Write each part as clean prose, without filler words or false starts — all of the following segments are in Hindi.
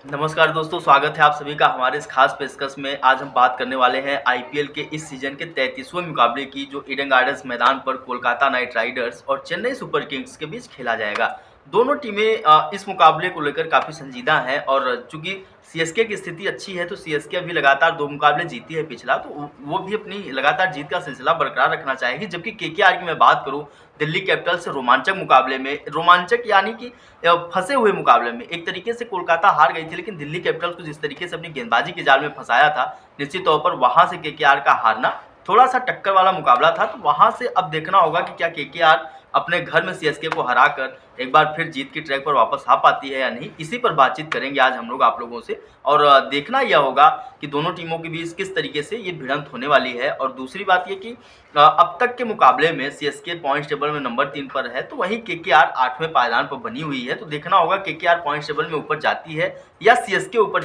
नमस्कार दोस्तों, स्वागत है आप सभी का हमारे इस खास पेशकश में। आज हम बात करने वाले हैं आईपीएल के इस सीजन के 33वें मुकाबले की, जो ईडन गार्डन्स मैदान पर कोलकाता नाइट राइडर्स और चेन्नई सुपर किंग्स के बीच खेला जाएगा। दोनों टीमें इस मुकाबले को लेकर काफ़ी संजीदा हैं और चूंकि सीएसके की स्थिति अच्छी है तो सीएसके अभी लगातार 2 मुकाबले जीती है पिछला, तो वो भी अपनी लगातार जीत का सिलसिला बरकरार रखना चाहेगी। जबकि केकेआर की मैं बात करूं, दिल्ली कैपिटल्स से रोमांचक मुकाबले में, रोमांचक यानी कि फंसे हुए मुकाबले में एक तरीके से कोलकाता हार गई थी, लेकिन दिल्ली कैपिटल्स को जिस तरीके से अपनी गेंदबाजी के जाल में फंसाया था, निश्चित तौर पर वहां से केकेआर का हारना थोड़ा सा टक्कर वाला मुकाबला था। तो वहां से अब देखना होगा कि क्या केकेआर अपने घर में सीएसके को हराकर एक बार फिर जीत की ट्रैक पर वापस आ पाती है या नहीं। इसी पर बातचीत करेंगे आज हम लोग आप लोगों से, और देखना यह होगा कि दोनों टीमों के बीच किस तरीके से ये भिड़ंत होने वाली है। और दूसरी बात ये कि अब तक के मुकाबले में सीएसके पॉइंट्स टेबल में नंबर 3 पर है, तो वहीं केकेआर 8वें पायदान पर बनी हुई है। तो देखना होगा केकेआर पॉइंट्स टेबल में ऊपर जाती है या सीएसके ऊपर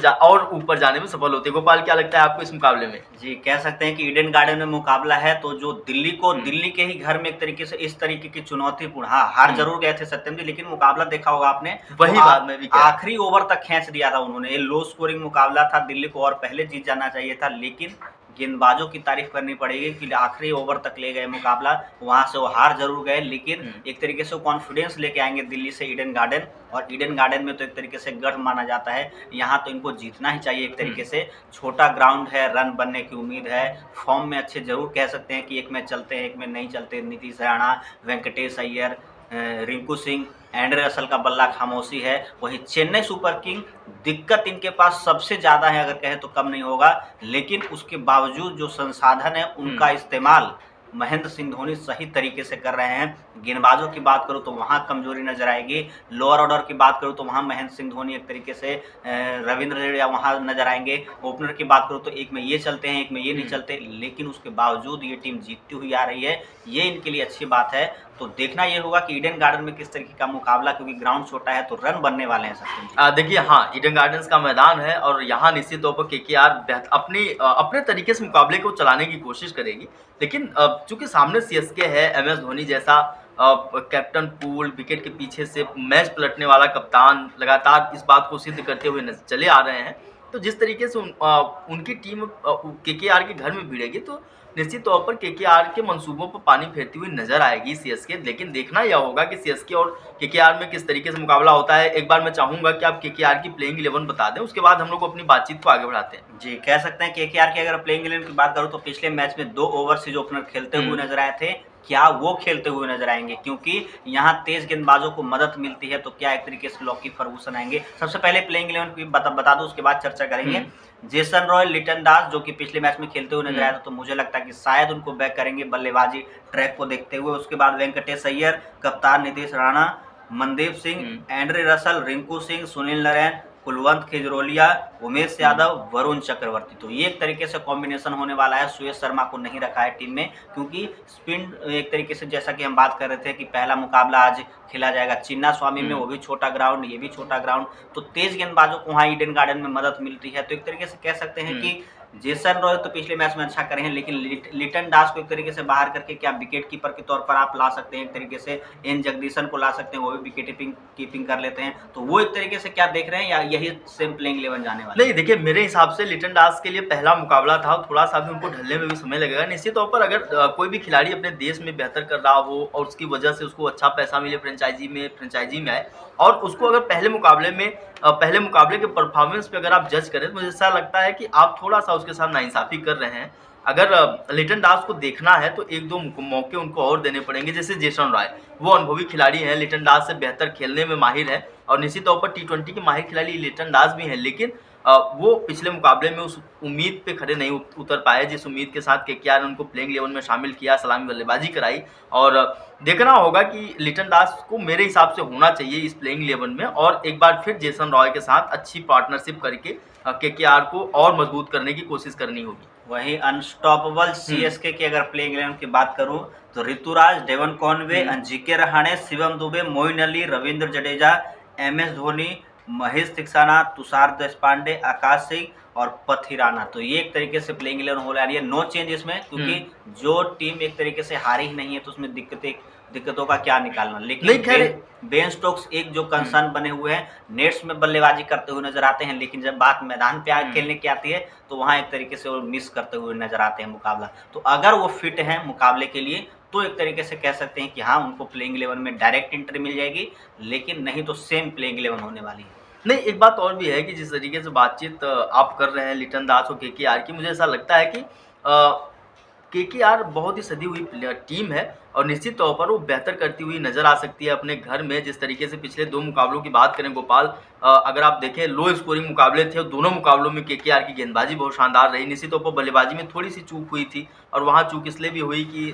जाने में सफल होती है। गोपाल, क्या लगता है आपको इस मुकाबले में? जी, कह सकते हैं कि ईडन गार्डन में मुकाबला है तो जो दिल्ली के ही घर में एक तरीके से इस तरीके की चुनौतीपूर्ण, हाँ, हार जरूर गए थे सत्यम जी, लेकिन मुकाबला देखा होगा आपने, वही वो बात मैं भी कह रहा हूं। आखिरी ओवर तक खींच दिया था उन्होंने। ये लो स्कोरिंग मुकाबला था, दिल्ली को और पहले जीत जाना चाहिए था, लेकिन गेंदबाजों की तारीफ करनी पड़ेगी कि आखिरी ओवर तक ले गए मुकाबला। वहां से वो हार जरूर गए, लेकिन एक तरीके से कॉन्फिडेंस लेके आएंगे दिल्ली से ईडन गार्डन। और ईडन गार्डन में तो एक तरीके से गढ़ माना जाता है, यहाँ तो इनको जीतना ही चाहिए। एक तरीके से छोटा ग्राउंड है, रन बनने की उम्मीद है, फॉर्म में अच्छे जरूर कह सकते हैं कि एक में चलते हैं एक में नहीं चलते। नीतीश राणा, वेंकटेश अय्यर, रिंकू सिंह, एंड्रे रसल का बल्ला खामोशी है। वहीं चेन्नई सुपर किंग, दिक्कत इनके पास सबसे ज़्यादा है, अगर कहें तो कम नहीं होगा, लेकिन उसके बावजूद जो संसाधन है उनका इस्तेमाल महेंद्र सिंह धोनी सही तरीके से कर रहे हैं। गेंदबाजों की बात करूं तो वहां कमजोरी नजर आएगी, लोअर ऑर्डर की बात करूं तो वहां महेंद्र सिंह धोनी एक तरीके से, रविंद्र जडेजा वहां नजर आएंगे। ओपनर की बात करूं तो एक में ये चलते हैं एक में ये नहीं चलते, लेकिन उसके बावजूद ये टीम जीतती हुई आ रही है, ये इनके लिए अच्छी बात है। तो देखना ये होगा कि ईडन गार्डन में किस तरीके का मुकाबला, क्योंकि ग्राउंड छोटा है तो रन बनने वाले हैं सचिन। देखिए, हाँ, ईडन गार्डन्स का मैदान है और यहाँ निश्चित तौर पर केकेआर अपने तरीके से मुकाबले को चलाने की कोशिश करेगी। लेकिन चूंकि सामने सीएसके है, एमएस धोनी जैसा कैप्टन कूल, विकेट के पीछे से मैच पलटने वाला कप्तान लगातार इस बात को सिद्ध करते हुए चले आ रहे हैं। तो जिस तरीके से उनकी टीम केकेआर के घर में भिड़ेगी, तो निश्चित तौर पर केकेआर के मंसूबों पर पानी फेरती हुई नजर आएगी सीएसके। लेकिन देखना यह होगा कि सीएसके और केकेआर में किस तरीके से मुकाबला होता है। एक बार मैं चाहूंगा कि आप केकेआर की प्लेइंग 11 बता दें, उसके बाद हम लोग अपनी बातचीत को आगे बढ़ाते हैं। जी, कह सकते हैं केकेआर की अगर प्लेइंग 11 की बात करूं तो पिछले मैच में 2 ओवरसीज ओपनर खेलते हुए नजर आए थे। क्या वो खेलते हुए नजर आएंगे, क्योंकि यहाँ तेज गेंदबाजों को मदद मिलती है, तो क्या एक तरीके से लॉकी फर्गूसन आएंगे। सबसे पहले प्लेइंग 11 की बता दो, उसके बाद चर्चा करेंगे। जेसन रॉय, लिटन दास जो कि पिछले मैच में खेलते हुए नजर आया था, तो मुझे लगता है कि शायद उनको बैक करेंगे बल्लेबाजी ट्रैक को देखते हुए। उसके बाद वेंकटेश अय्यर, कप्तान नीतीश राणा, मनदीप सिंह, एंड्रे रसल, रिंकू सिंह, सुनील नारायण, कुलवंत खेजरोलिया, उमेश यादव, वरुण चक्रवर्ती। तो ये एक तरीके से कॉम्बिनेशन होने वाला है। सुयश शर्मा को नहीं रखा है टीम में, क्योंकि स्पिन एक तरीके से, जैसा कि हम बात कर रहे थे कि पहला मुकाबला आज खेला जाएगा चिन्ना स्वामी में, वो भी छोटा ग्राउंड, ये भी छोटा ग्राउंड, तो तेज गेंदबाजों को वहाँ ईडन गार्डन में मदद मिलती है। तो एक तरीके से कह सकते हैं कि जेसन रॉय तो पिछले मैच में अच्छा करे हैं, लेकिन लिटन दास को एक तरीके से बाहर करके क्या विकेट कीपर के तौर पर आप ला सकते हैं। एक तरीके से एन जगदीशन को ला सकते हैं, वो भी विकेट कीपिंग कर लेते हैं। तो वो एक तरीके से क्या देख रहे हैं, या यही सेम प्लेइंग 11 जाने वाला? नहीं, देखिए, मेरे हिसाब से लिटन दास के लिए पहला मुकाबला था, थोड़ा सा भी उनको ढलने में भी समय लगेगा। निश्चित तौर पर अगर कोई भी खिलाड़ी अपने देश में बेहतर कर रहा हो और उसकी वजह से उसको अच्छा पैसा मिले, फ्रेंचाइजी में आए, और उसको अगर पहले मुकाबले के परफॉर्मेंस पे अगर आप जज करें, तो मुझे ऐसा लगता है कि आप थोड़ा सा उसके साथ नाइंसाफ़ी कर रहे हैं। अगर लिटन दास को देखना है तो 1-2 मौके उनको और देने पड़ेंगे। जैसे जेसन रॉय, वो अनुभवी खिलाड़ी हैं, लिटन दास से बेहतर खेलने में माहिर है, और निश्चित तौर पर टी20 के माहिर खिलाड़ी लिटन दास भी हैं। लेकिन वो पिछले मुकाबले में उस उम्मीद पे खड़े नहीं उतर पाए जिस उम्मीद के साथ केकेआर ने उनको प्लेइंग 11 में शामिल किया, सलामी बल्लेबाजी कराई। और देखना होगा कि लिटन दास को मेरे हिसाब से होना चाहिए इस प्लेइंग 11 में, और एक बार फिर जेसन रॉय के साथ अच्छी पार्टनरशिप करके केकेआर को और मजबूत करने की कोशिश करनी होगी। वहीं अनस्टॉपेबल सीएसके की अगर प्लेइंग 11 की बात करूं तो ऋतुराज, डेवन कॉनवे, अंजिके रहाणे, शिवम दुबे, मोइन अली, रविंद्र जडेजा, एमएस धोनी, महेश थिक्साना, तुषार देशपांडे, आकाश सिंह और पथिराना। तो ये एक तरीके से प्लेइंग 11 हो रही है, नो चेंज इसमें, क्योंकि जो टीम एक तरीके से हारी ही नहीं है तो उसमें दिक्कतें दिक्कतों का क्या निकालना। नहीं, लेकिन खैर बेन स्टोक्स एक जो कंसर्न बने हुए हैं, नेट्स में बल्लेबाजी करते हुए नजर आते हैं, लेकिन जब बात मैदान पे खेलने की आती है तो वहाँ एक तरीके से वो मिस करते हुए नजर आते हैं मुकाबला। तो अगर वो फिट हैं मुकाबले के लिए तो एक तरीके से कह सकते हैं कि हाँ, उनको प्लेइंग 11 में डायरेक्ट एंट्री मिल जाएगी, लेकिन नहीं तो सेम प्लेइंग 11 होने वाली है। नहीं, एक बात और भी है कि जिस तरीके से बातचीत आप कर रहे हैं लिटन दास और केकेआर की, मुझे ऐसा लगता है कि केकेआर बहुत ही सदी हुई टीम है और निश्चित तौर पर वो बेहतर करती हुई नजर आ सकती है अपने घर में। जिस तरीके से पिछले 2 मुकाबलों की बात करें गोपाल, अगर आप देखें लो स्कोरिंग मुकाबले थे और दोनों मुकाबलों में केकेआर की गेंदबाजी बहुत शानदार रही। निश्चित तौर पर बल्लेबाजी में थोड़ी सी चूक हुई थी और वहाँ चूक इसलिए भी हुई कि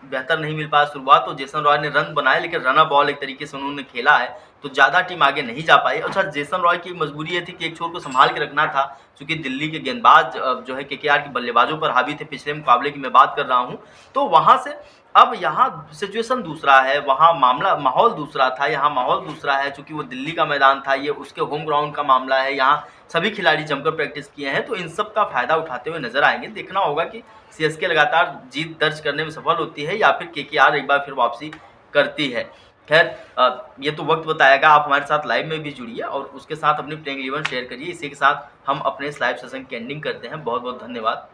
बेहतर नहीं मिल पाया शुरुआत। तो जेसन रॉय ने रन बनाए, लेकिन रन बॉल एक तरीके से उन्होंने खेला है तो ज़्यादा टीम आगे नहीं जा पाई। अच्छा, जेसन रॉय की मजबूरी ये थी कि एक छोर को संभाल के रखना था, क्योंकि दिल्ली के गेंदबाज जो है केकेआर के बल्लेबाजों पर हावी थे। पिछले मुकाबले की मैं बात कर रहा हूँ, तो वहाँ से अब यहाँ सिचुएशन दूसरा है, वहाँ माहौल दूसरा था, यहाँ माहौल दूसरा है। चूंकि वो दिल्ली का मैदान था, ये उसके होम ग्राउंड का मामला है, यहाँ सभी खिलाड़ी जमकर प्रैक्टिस किए हैं, तो इन सब का फायदा उठाते हुए नजर आएंगे। देखना होगा कि सीएसके लगातार जीत दर्ज करने में सफल होती है या फिर केकेआर एक बार फिर वापसी करती है। खैर, ये तो वक्त बताएगा। आप हमारे साथ लाइव में भी जुड़िए और उसके साथ अपनी प्लेइंग 11 शेयर करिए। इसी के साथ हम अपने इस लाइव सेशन की एंडिंग करते हैं। बहुत बहुत धन्यवाद।